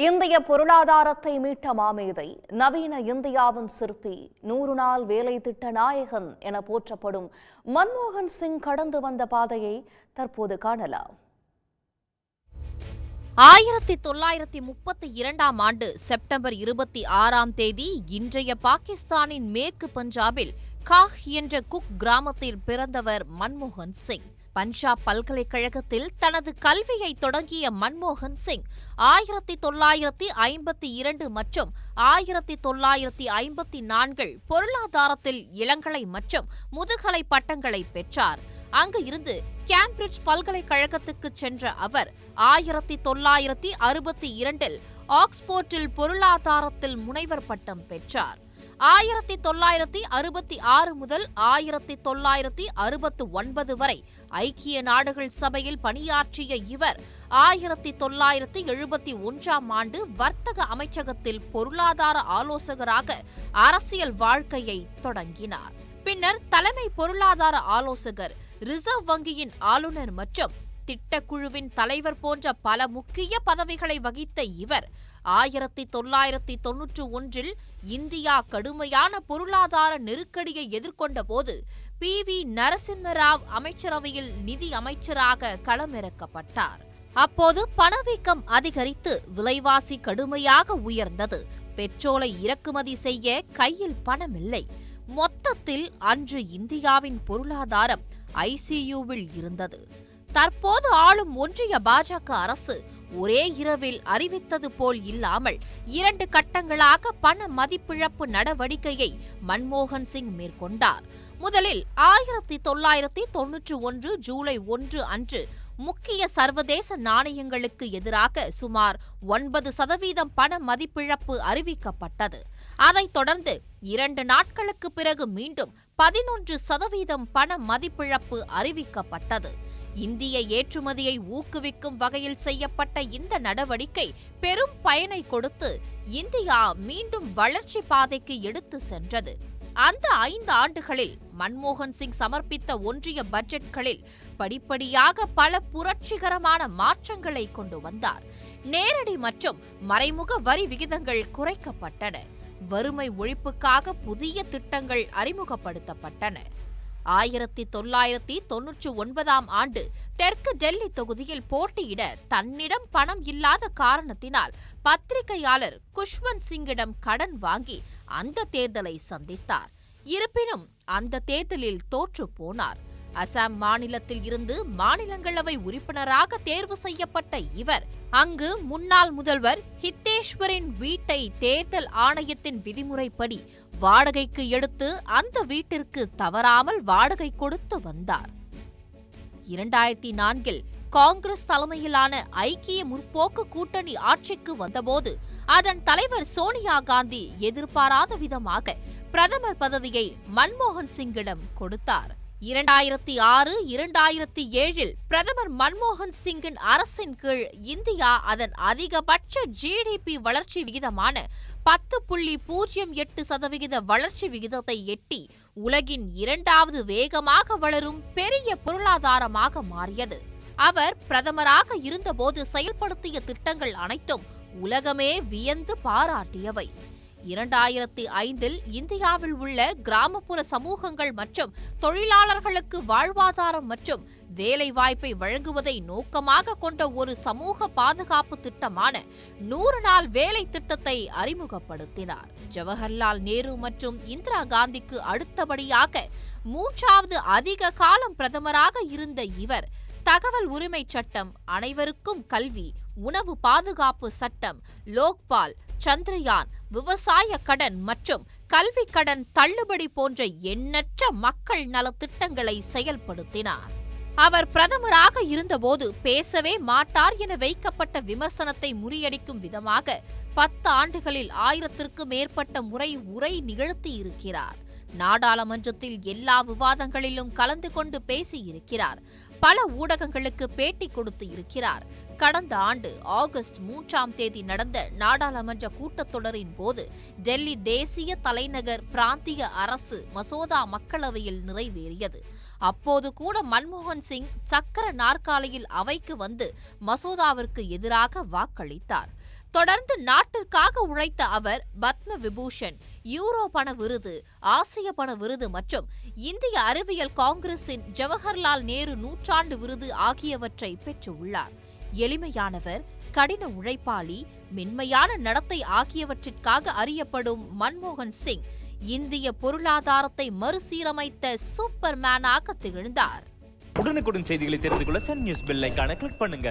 இந்திய பொருளாதாரத்தை மீட்ட மாமேதை, நவீன இந்தியாவின் சிற்பி, 100 நாள் வேலை திட்ட நாயகன் என போற்றப்படும் மன்மோகன் சிங் கடந்து வந்த பாதையை தற்போது காணலாம். 1932 ஆண்டு செப்டம்பர் 26 தேதி இன்றைய பாகிஸ்தானின் மேற்கு பஞ்சாபில் காஹ் என்ற குக் கிராமத்தில் பிறந்தவர் மன்மோகன் சிங். பஞ்சாப் பல்கலைக்கழகத்தில் தனது கல்வியை தொடங்கிய மன்மோகன் சிங் 1952 மற்றும் 1954 பொருளாதாரத்தில் இளங்கலை மற்றும் முதுகலை பட்டங்களை பெற்றார். அங்கு இருந்து கேம்பிரிட்ஜ் பல்கலைக்கழகத்துக்கு சென்ற அவர் 1962 ஆக்ஸ்போர்டில் பொருளாதாரத்தில் முனைவர் பட்டம் பெற்றார். 1966 முதல் 1969 வரை ஐக்கிய நாடுகள் சபையில் பணியாற்றிய இவர் 1971 ஆண்டு வர்த்தக அமைச்சகத்தில் பொருளாதார ஆலோசகராக அரசியல் வாழ்க்கையை தொடங்கினார். பின்னர் தலைமை பொருளாதார ஆலோசகர், ரிசர்வ் வங்கியின் ஆளுநர் மற்றும் திட்டக்குழுவின் தலைவர் போன்ற பல முக்கிய பதவிகளை வகித்த இவர் 1991 இந்தியா கடுமையான பொருளாதார நெருக்கடியை எதிர்கொண்ட போது PV நரசிம்ம ராவ் அமைச்சரவையில் நிதி அமைச்சராக களமிறக்கப்பட்டார். அப்போது பணவீக்கம் அதிகரித்து விலைவாசி கடுமையாக உயர்ந்தது. பெட்ரோலை இறக்குமதி செய்ய கையில் பணமில்லை. மொத்தத்தில் அன்று இந்தியாவின் பொருளாதாரம் ICUவில் இருந்தது. தற்போது ஆளும் ஒன்றிய பாஜக அரசு ஒரே இரவில் அறிவித்தது போல் இல்லாமல் 2 கட்டங்களாக பண மதிப்பிழப்பு நடவடிக்கையை மன்மோகன் சிங் மேற்கொண்டார். முதலில் 1991 ஜூலை 1 அன்று முக்கிய சர்வதேச நாணயங்களுக்கு எதிராக சுமார் 9% பண மதிப்பிழப்பு அறிவிக்கப்பட்டது. அதைத் தொடர்ந்து 2 நாட்களுக்கு பிறகு மீண்டும் 11% பண மதிப்பிழப்பு அறிவிக்கப்பட்டது. இந்திய ஏற்றுமதியை ஊக்குவிக்கும் வகையில் செய்யப்பட்ட இந்த நடவடிக்கை பெரும் பயனை கொடுத்து இந்தியா மீண்டும் வளர்ச்சி பாதைக்கு எடுத்து சென்றது. அந்த 5 ஆண்டுகளில் மன்மோகன் சிங் சமர்ப்பித்த ஒன்றிய பட்ஜெட்களில் படிப்படியாக பல புரட்சிகரமான மாற்றங்களை கொண்டு வந்தார். நேரடி மற்றும் மறைமுக வரி விகிதங்கள் குறைக்கப்பட்டன. வறுமை ஒழிப்புக்காக புதிய திட்டங்கள் அறிமுகப்படுத்தப்பட்டன. 1999 ஆண்டு தெற்கு டெல்லி தொகுதியில் போட்டியிட தன்னிடம் பணம் இல்லாத காரணத்தினால் பத்திரிகையாளர் குஷ்வந்த் சிங்கிடம் கடன் வாங்கி அந்த தேர்தலை சந்தித்தார். இருப்பினும் அந்த தேர்தலில் தோற்று போனார். அசாம் மாநிலத்தில் இருந்து மாநிலங்களவை உறுப்பினராக தேர்வு செய்யப்பட்ட இவர் அங்கு முன்னாள் முதல்வர் ஹித்தேஷ்வரின் வீட்டை தேர்தல் ஆணையத்தின் விதிமுறைப்படி வாடகைக்கு எடுத்து அந்த வீட்டிற்கு தவறாமல் வாடகை கொடுத்து வந்தார். 2004 காங்கிரஸ் தலைமையிலான ஐக்கிய முற்போக்கு கூட்டணி ஆட்சிக்கு வந்தபோது அதன் தலைவர் சோனியா காந்தி எதிர்பாராத விதமாக பிரதமர் பதவியை மன்மோகன் சிங்கிடம் கொடுத்தார். 2006-2007 பிரதமர் மன்மோகன் சிங்கின் அரசின் கீழ் இந்தியா அதன் அதிகபட்ச GDP வளர்ச்சி விகிதமான 10.08% வளர்ச்சி விகிதத்தை எட்டி உலகின் 2வது வேகமாக வளரும் பெரிய பொருளாதாரமாக மாறியது. அவர் பிரதமராக இருந்தபோது செயல்படுத்திய திட்டங்கள் அனைத்தும் உலகமே வியந்து பாராட்டியவை. 2005 இந்தியாவில் உள்ள கிராமப்புற சமூகங்கள் மற்றும் தொழிலாளர்களுக்கு வாழ்வாதாரம் மற்றும் வேலை வாய்ப்பை வழங்குவதை நோக்கமாக கொண்ட ஒரு சமூக பாதுகாப்பு திட்டமான 100 நாள் வேலை திட்டத்தை அறிமுகப்படுத்தினார். ஜவஹர்லால் நேரு மற்றும் இந்திரா காந்திக்கு அடுத்தபடியாக 3வது அதிக காலம் பிரதமராக இருந்த இவர் தகவல் உரிமை சட்டம், அனைவருக்கும் கல்வி, உணவு பாதுகாப்பு சட்டம், லோக்பால், சந்திரயான், விவசாய கடன் மற்றும் கல்வி கடன் தள்ளுபடி போன்ற எண்ணற்ற மக்கள் நல திட்டங்களை செயல்படுத்தினார். அவர் பிரதமராக இருந்தபோது பேசவே மாட்டார் என வைக்கப்பட்ட விமர்சனத்தை முறியடிக்கும் விதமாக 10 ஆண்டுகளில் 1000க்கும் மேற்பட்ட முறை உரை நிகழ்த்தி இருக்கிறார். நாடாளுமன்றத்தில் எல்லா விவாதங்களிலும் கலந்து கொண்டு பேசியிருக்கிறார். பல ஊடகங்களுக்கு பேட்டி கொடுத்து இருக்கிறார். கடந்த ஆண்டு ஆகஸ்ட் 3 நடந்த நாடாளுமன்ற கூட்டத்தொடரின் போது டெல்லி தேசிய தலைநகர் பிராந்திய அரசு மசோதா மக்களவையில் நிறைவேறியது. அப்போது கூட மன்மோகன் சிங் சக்கர நாற்காலியில் அவைக்கு வந்து மசோதாவிற்கு எதிராக வாக்களித்தார். தொடர்ந்து நாட்டிற்காக உழைத்த அவர் பத்ம விபூஷன், யூரோ பண விருது, ஆசிய பண விருது மற்றும் இந்திய அறிவியல் காங்கிரசின் ஜவஹர்லால் நேரு நூற்றாண்டு விருது ஆகியவற்றை பெற்றுள்ளார். எளிமையானவர், கடின உழைப்பாளி, மென்மையான நடத்தை ஆகியவற்றிற்காக அறியப்படும் மன்மோகன் சிங் இந்திய பொருளாதாரத்தை மறுசீரமைத்த சூப்பர்மேனாக திகழ்ந்தார். உடனுக்குடன் செய்திகளை தெரிந்து கொள்ள சன் நியூஸ் பெல் ஐகானை கிளிக் பண்ணுங்க.